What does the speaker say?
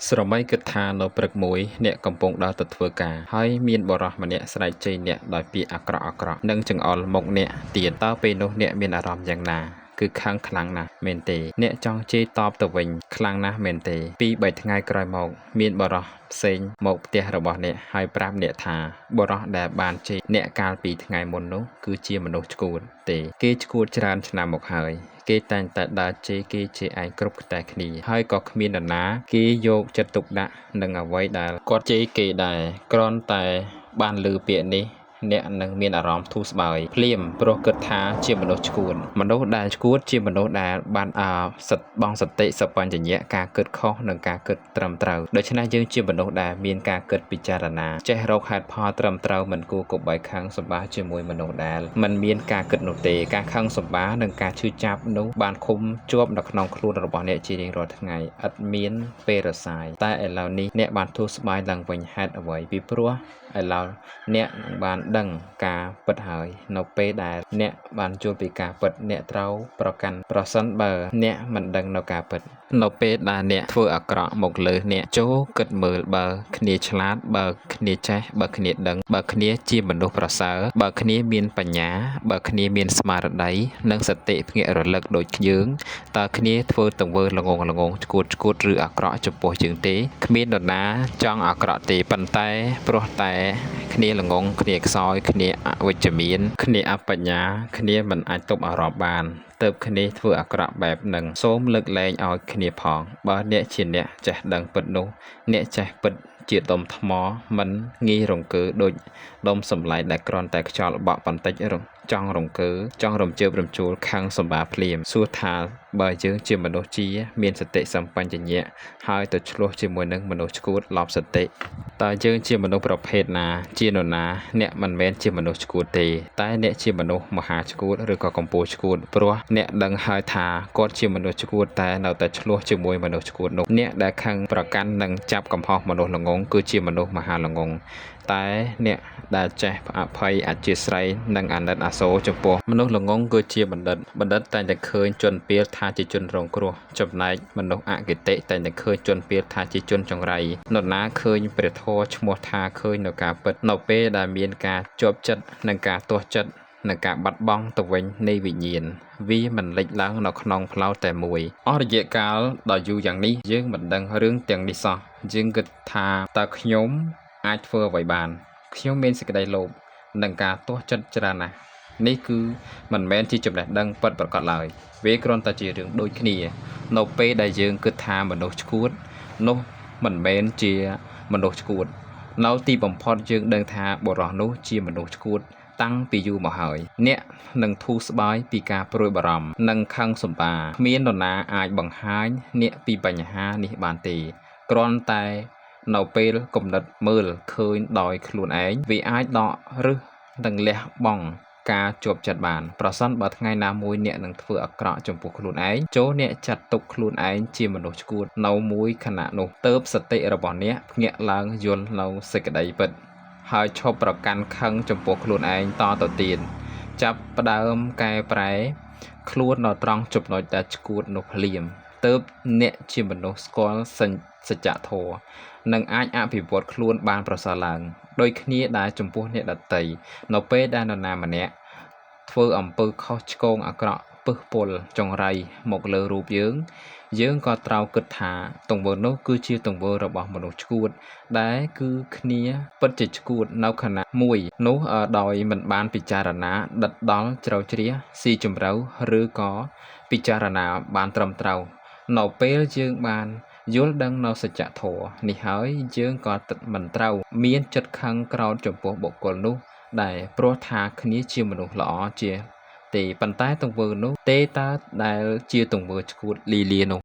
ស្រមៃគិតថានៅព្រឹកមួយអ្នកកំពុងដើរទៅធ្វើការហើយមានបុរសម្នាក់ស្រែកជេរអ្នកដោយពាក្យអាក្រក់ៗនិងចង្អុលមុខអ្នកទៀតតើពេលនោះអ្នកមានអារម្មណ៍យ៉ាងណាគឺខឹងខ្លាំងណាស់មែនទេអ្នកចង់ជេរតបទៅវិញខ្លាំងណាស់មែនទេ2-3ថ្ងៃក្រោយមកមានបុរសផ្សេងមកផ្ទះរបស់អ្នកហើយប្រាប់អ្នកថាបុរសដែលបានជេរអ្នកកាលពីថ្ងៃមុននោះគឺជាមនុស្សឆ្កួតទេគេឆ្កួតច្រើនឆ្នាំមកហើយគេតែងតែដើរជេរគេជាឯងគ្រប់តែគ្នាហើយក៏គ្មាននរណាគេយកចិត្តទុកដាក់នឹងអ្វីដែលគាត់ជេរគេដែរគ្រាន់តែបានឮពាក្យនេះអ្នកនឹងមានអារម្មណ៍ធូរស្បើយភ្លាមព្រោះគិតថាជាមនុស្សឆ្កួតមនុស្សដែលឆ្កួតជាមនុស្សដែលបានសិតបងសតិសបញ្ញៈការគិតខុសនិងការគិតត្រឹមត្រូវដូច្នេះយើងជាមនុស្សដែលមានការគិតពិចារណាចេះរកហេតុផលត្រឹមត្រូវមិនគួរគប្បីខឹងសម្បាជាមួយមនុស្សដែលមិនមានការគិតនោះទេការខឹងសម្បានិងការឈឺចាប់នោះបានឃុំជាប់នៅក្នុងខ្លួនរបស់អ្នកជារៀងរាល់ថ្ងៃឥតមានពេលរសាយតែឥឡូវនេះអ្នកបានធូរស្បើយឡើងវិញហេតុអ្វីពីព្រោះឥឡូវអ្នកបានដឹងការពិតហើយនៅពេលដែលអ្នកបានយល់ពីការពិតអ្នកត្រូវប្រកាន់ប្រសិនបើអ្នកមិនដឹងនៅការពិតនៅពេលដែលអ្នកធ្វើអាក្រក់មកលើអ្នកចូលគិតមើលបើគ្នាឆ្លាតបើគ្នាចេះបើគ្នាដឹងបើគ្នាជាមនុស្សប្រសើរបើគ្នាមានបញ្ញាបើគ្នាមានស្មារតីនិងសតិភ្ញាក់រលឹកដូចយើងតើគ្នាធ្វើទង្វើល្ងងឆ្កួតឬអាក្រក់ចំពោះយើងទេគ្មាននរណាចង់អាក្រក់ទេប៉ុន្តែព្រោះតែគ្នាល្ងងគ្នាខ្សោយគ្នាអវិជ្ជមានគ្នាអបញ្ញាគ្នាមិនអាចទប់អារម្មណ៍បានទើបគ្នាធ្វើអាក្រក់បែបហ្នឹងសូមលើកលែងឲ្យគ្នាផងបើអ្នកជាអ្នកចេះដឹងពិតនោះអ្នកចេះពិតជាដុំថ្មមិនងាយរង្គើដូចដុំសម្លែងដែលគ្រាន់តែខ្យល់បក់បន្តិចចង់រង្គើចង់រំជើបរំជួលខឹងសម្បាភ្លាមសួរថាបើយើងជាមនុស្សជាមានសតិសម្បជញ្ញៈហើយទៅឆ្លោះជាមួយនឹងមនុស្សឆ្កួតឡប់សតិតើយើងជាមនុស្សប្រភេទណាជានរណាអ្នកមិនមែនជាមនុស្សឆ្កួតទេតែអ្នកជាមនុស្សមហាឆ្កួតឬក៏កំពូលឆ្កួតព្រោះអ្នកដឹងហើយថាគាត់ជាមនុស្សឆ្កួតតែនៅតែឆ្លោះជាមួយមនុស្សឆ្កួតនោះអ្នកដែលខឹងប្រកាន់និងចាប់កំហុសមនុស្សល្ងងគឺជាមនុស្សមហាល្ងងតែអ្នកដែលចេះអភ័យអធ្យាស្រ័យនិងអាណិតអាសូរចំពោះមនុស្សល្ងងគឺជាបណ្ឌិតតែងតែឃើញជនពាលថាជាជនរងគ្រោះចំណែកមនុស្សអគតិតែងតែឃើញជនពាលថាជាជនចង្រៃនរណាឃើញព្រះធម៌ឈ្មោះថាឃើញនៅការពិតនៅពេលដែលមានការជាប់ចិត្តនិងការទាស់ចិត្តនិងការបាត់បង់ទៅវិញនៃវិញ្ញាណវាមិនលេចឡើងនៅក្នុងផ្លូវតែមួយអស់រយៈកាលដ៏យូរយ៉ាងនេះយើងមិនដឹងរឿងទាំងនេះសោះយើងគិតថាតើខ្ញុំអាចធ្វើអ្វីបានខ្ញុំមានសេចក្តីលោភនិងការទាស់ចិត្តច្រើនណាស់នេះគឺមិនមែនជាចំណេះដឹងពិតប្រាកដឡើយវាគ្រាន់តែជារឿងដូចគ្នានៅពេលដែលយើងគិតថាមនុស្សឆ្កួតនោះមិនមែនជាមនុស្សឆ្កួតនៅទីបំផុតយើងដឹងថាបុរសនោះជាមនុស្សឆ្កួតតាំងពីយូរមកហើយអ្នកនឹងធូរស្បើយពីការព្រួយបារម្ភនិងខឹងសម្បាគ្មាននរណាអាចបង្ហាញអ្នកពីបញ្ហានេះបានទេគ្រាន់តែនៅពេលគំនិតមើលឃើញដោយខ្លួនឯងវាអាចដកឬនឹងលះបង់ការជាប់ចិត្តបានប្រសិនបើថ្ងៃណាមួយអ្នកនឹងធ្វើអាក្រក់ចំពោះខ្លួនឯងចូលអ្នកចាត់ទុកខ្លួនឯងជាមនុស្សឆ្កួតនៅមួយខណៈនោះទើបសតិរបស់អ្នកភ្ញាក់ឡើងយល់នៅសេចក្តីពិតហើយឈប់ប្រកាន់ខឹងចំពោះខ្លួនឯងតទៅទៀតចាប់ផ្ដើមកែប្រែខ្លួននៅត្រង់ចំណុចដែលឆ្កួតនោះភ្លាមទើបអ្នកជាមនុស្សស្គាល់សច្ចធម៌និងអាចអភិវឌ្ឍខ្លួនបានប្រសើរឡើងដោយគ្នាដែលចំពោះអ្នកដទៃនៅពេលដែលនរណាម្នាក់ធ្វើអំពើខុសឆ្គងអាក្រក់ពឹសពុលចង្រៃមកលើរូបយើងក៏ត្រូវគិតថាទង្វើនោះគឺជាទង្វើរបស់មនុស្សឆ្កួតដែលគឺគ្នាពិតជាឆ្កួតនៅខណៈមួយនោះដោយមិនបានពិចារណាដិតដល់ជ្រៅជ្រះស៊ីជម្រៅឬក៏ពិចារណាបានត្រឹមត្រូវនៅពេលយើងបានយល់ដឹងនៅសច្ចធម៌នេះហើយយើងក៏មិនត្រូវមានចិត្តខឹងក្រោធចំពោះបុគ្គលនោះដែរព្រោះថាគ្នាជាមនុស្សល្អជាទេប៉ុន្តែទង្វើនោះទេតើដែលជាទង្វើឆ្កួតលីលានោះ